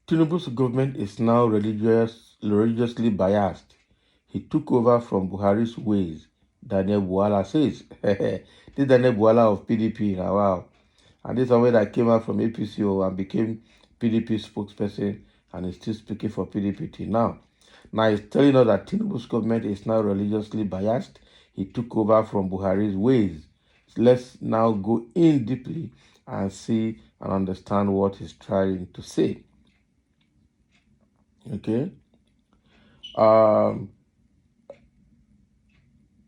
Tinubu's government is now religiously biased. He took over from Buhari's ways, Daniel Buala says. This Daniel Buala of PDP now, wow. And this is somebody that came out from APCO and became PDP spokesperson and is still speaking for PDP till now. Now he's telling us that Tinubu's government is now religiously biased. He took over from Buhari's ways. So let's now go in deeply and see and understand what he's trying to say. Okay.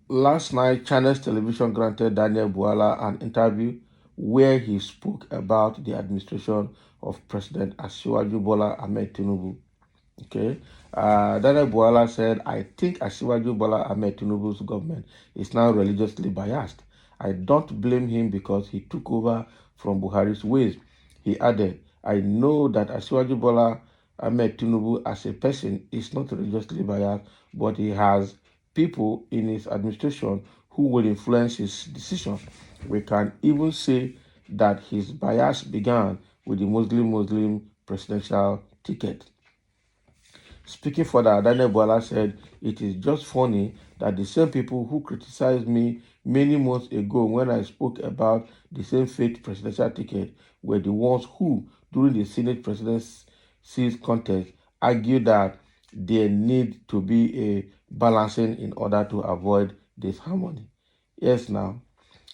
Last night, Channels Television granted Daniel Buala an interview where he spoke about the administration of President Asiwaju Bola Ahmed Tinubu. Okay. Daniel Buala said, I think Asiwaju Bola Ahmed Tinubu's government is now religiously biased. I don't blame him because he took over from Buhari's ways. He added, I know that Asiwaju Bola Ahmed Tinubu as a person is not religiously biased, but he has people in his administration who will influence his decision. We can even say that his bias began with the Muslim presidential ticket. Speaking further, Daniel Buala said, it is just funny that the same people who criticized me many months ago when I spoke about the same fake presidential ticket were the ones who, during the Senate presidency contest, argued that there need to be a balancing in order to avoid disharmony. Yes, now,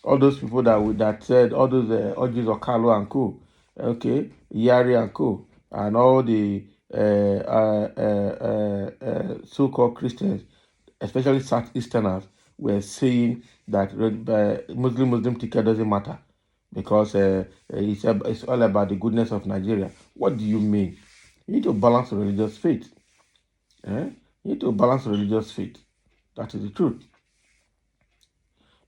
all those people that said, all those Ojis Okalo and co, okay, Yari and co, and all the so-called Christians, especially Southeasterners, were saying that Muslim ticket doesn't matter because it's all about the goodness of Nigeria. What do you mean? You need to balance religious faith. You need to balance religious faith. That is the truth.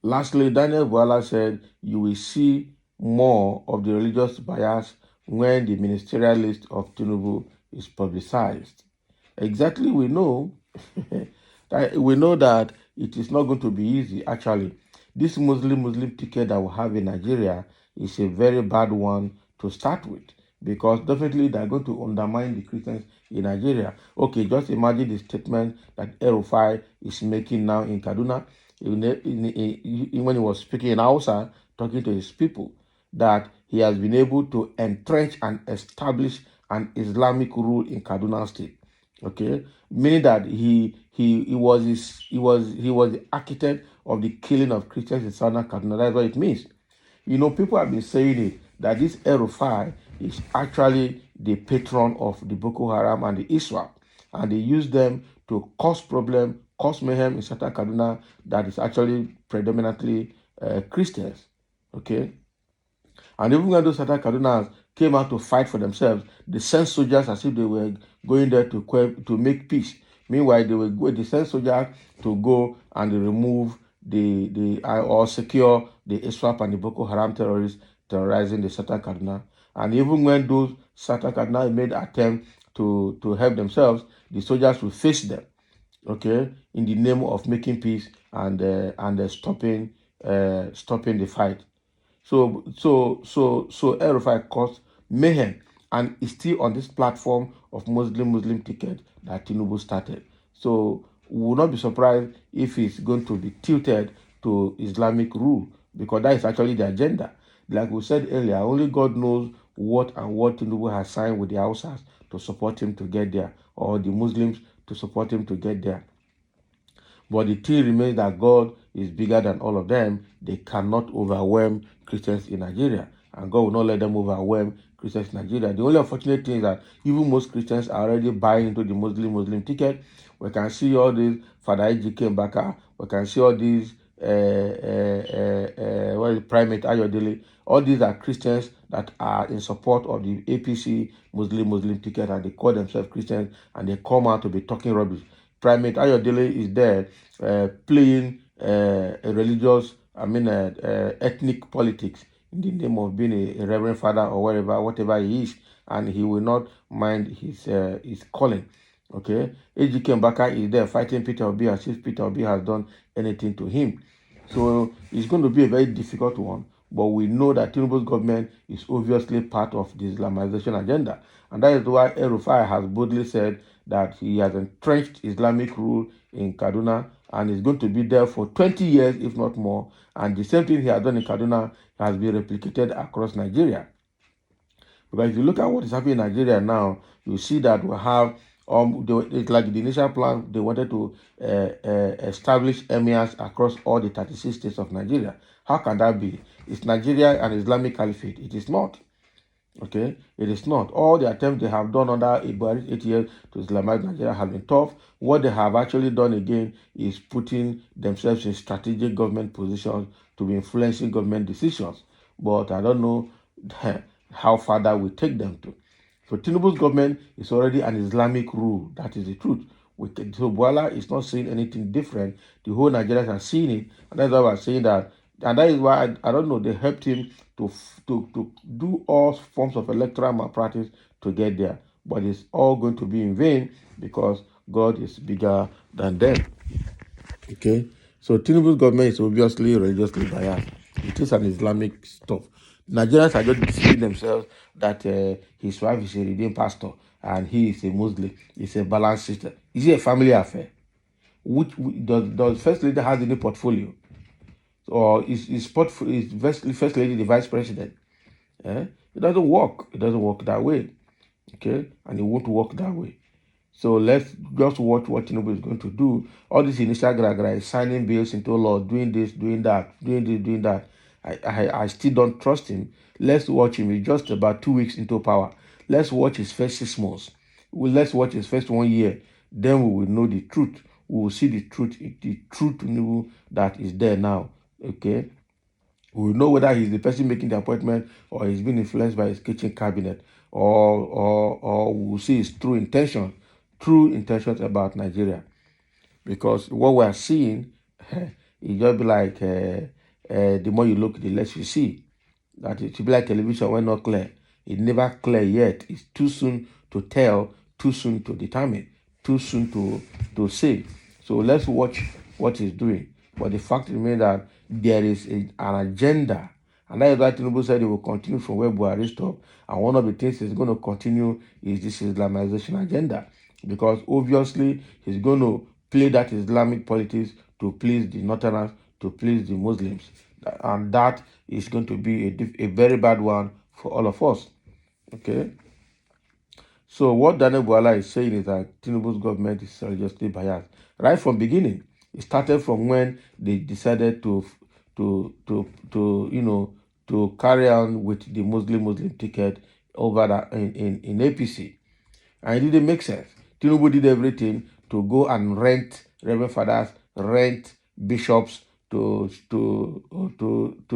Lastly, Daniel Buala said, you will see more of the religious bias when the ministerial list of Tinubu is publicized. Exactly, we know that it is not going to be easy. Actually, this Muslim ticket that we have in Nigeria is a very bad one to start with, because definitely they're going to undermine the Christians in Nigeria. Okay, just imagine the statement that El-Rufai is making now in Kaduna, when he was speaking in Hausa, talking to his people, that he has been able to entrench and establish an Islamic rule in Kaduna State. Okay, meaning that he was the architect of the killing of Christians in southern Kaduna. That's what it means. You know, people have been saying it, that this El-Rufai is actually the patron of the Boko Haram and the ISWAP, and they use them to cause problem, cause mayhem in southern Kaduna that is actually predominantly Christians. Okay, and even when those southern Kadunans came out to fight for themselves, they sent soldiers as if they were going there to make peace. Meanwhile, they sent soldiers to go and remove or secure the ISWAP and the Boko Haram terrorists terrorizing the southern Kaduna. And even when those southern Kaduna made attempt to help themselves, the soldiers will face them, okay, in the name of making peace and stopping the fight. So El-Rufai caused mayhem and is still on this platform of Muslim ticket that Tinubu started. So we will not be surprised if it's going to be tilted to Islamic rule, because that is actually the agenda. Like we said earlier, only God knows what Tinubu has signed with the Hausas to support him to get there, or the Muslims to support him to get there. But the thing remains that God is bigger than all of them. They cannot overwhelm Christians in Nigeria, and God will not let them overwhelm Christians in Nigeria. The only unfortunate thing is that even most Christians are already buying into the Muslim ticket. We can see all these Father Ejike Mbaka. We can see all these Primate Ayodele. All these are Christians that are in support of the APC Muslim ticket, and they call themselves Christians, and they come out to be talking rubbish. Primate Ayodele is there playing a religious, ethnic politics in the name of being a reverend father or whatever he is, and he will not mind his calling. Okay, Ejike Mbaka is there fighting Peter Obi as if Peter Obi has done anything to him. So it's going to be a very difficult one. but we know that Tinubu's government is obviously part of the Islamization agenda. And that is why El-Rufai has boldly said that he has entrenched Islamic rule in Kaduna and is going to be there for 20 years, if not more. And the same thing he has done in Kaduna has been replicated across Nigeria. Because if you look at what is happening in Nigeria now, you see that we have, it's like the initial plan, they wanted to establish emirs across all the 36 states of Nigeria. How can that be? Is Nigeria an Islamic caliphate? It is not. Okay, it is not. All the attempts they have done under Buhari's 8 years to Islamize Nigeria have been tough. What they have actually done again is putting themselves in strategic government positions to be influencing government decisions. But I don't know how far that will take them to. So Tinubu's government is already an Islamic rule. That is the truth. So Boala is not saying anything different. The whole Nigerians are seeing it. And that's why we're saying that. And that is why, I don't know, they helped him to do all forms of electoral malpractice to get there. But it's all going to be in vain because God is bigger than them. Okay? So Tinubu's government is obviously religiously biased. It is an Islamic stuff. Nigerians are just deceiving themselves that his wife is a redeemed pastor and he is a Muslim. It's a balanced system. Is it a family affair? Which does First Lady has any portfolio? Or is First Lady the vice president? It doesn't work. It doesn't work that way. Okay? And it won't work that way. So let's just watch what Tinubu is going to do. All this initial gra signing bills into law, doing this, doing that, doing this, doing that. I still don't trust him. Let's watch him. He's just about 2 weeks into power. Let's watch his first 6 months. Let's watch his first 1 year. Then we will know the truth. We will see the truth Tinubu that is there now. Okay? We will know whether he's the person making the appointment or he's been influenced by his kitchen cabinet, or we will see his true intentions about Nigeria. Because what we are seeing, it just be like the more you look, the less you see. That it should be like television when not clear. It's never clear yet. It's too soon to tell, too soon to determine, too soon to say. So let's watch what he's doing. But the fact remains that there is an agenda. And that is why Tinubu said he will continue from where Buhari stopped. And one of the things he's going to continue is this Islamization agenda. Because obviously he's going to play that Islamic politics to please the Northerners, to please the Muslims. And that is going to be a very bad one for all of us. Okay? So what Daniel Boala is saying is that Tinubu's government is religiously biased. Right from beginning. It started from when they decided to carry on with the Muslim ticket over that in APC. And it didn't make sense. Tinubu did everything to go and rent Reverend Fathers, rent bishops to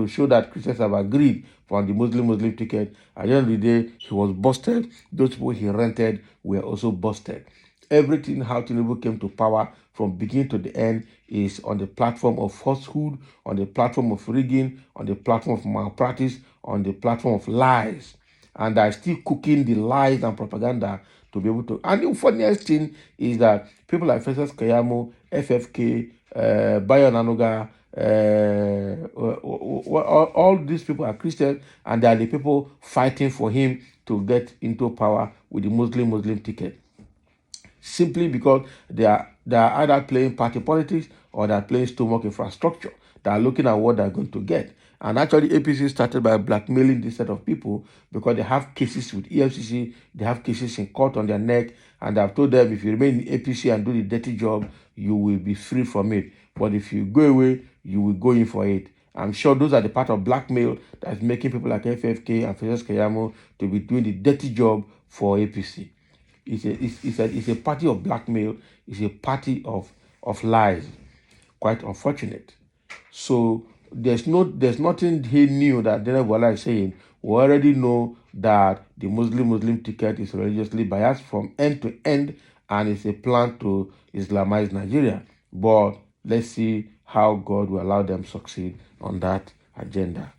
show that Christians have agreed for the Muslim ticket. At the end of the day, he was busted. Those people he rented were also busted. Everything how Tinubu came to power from beginning to the end is on the platform of falsehood, on the platform of rigging, on the platform of malpractice, on the platform of lies. And they're still cooking the lies and propaganda to be able to. And the funniest thing is that people like Festus Keyamo, FFK, Bayo Nanuga, all these people are Christians, and they are the people fighting for him to get into power with the Muslim ticket. Simply because they are either playing party politics or they are playing stomach infrastructure. They are looking at what they are going to get. And actually, APC started by blackmailing this set of people because they have cases with EFCC, they have cases in court on their neck, and they have told them if you remain in APC and do the dirty job, you will be free from it. But if you go away, you will go in for it. I'm sure those are the part of blackmail that's making people like FFK and Festus Keyamo to be doing the dirty job for APC. It's a party of blackmail. It's a party of lies. Quite unfortunate. So there's nothing he knew that Daniel Boala is saying. We already know that the Muslim ticket is religiously biased from end to end, and it's a plan to Islamize Nigeria. But let's see how God will allow them succeed on that agenda.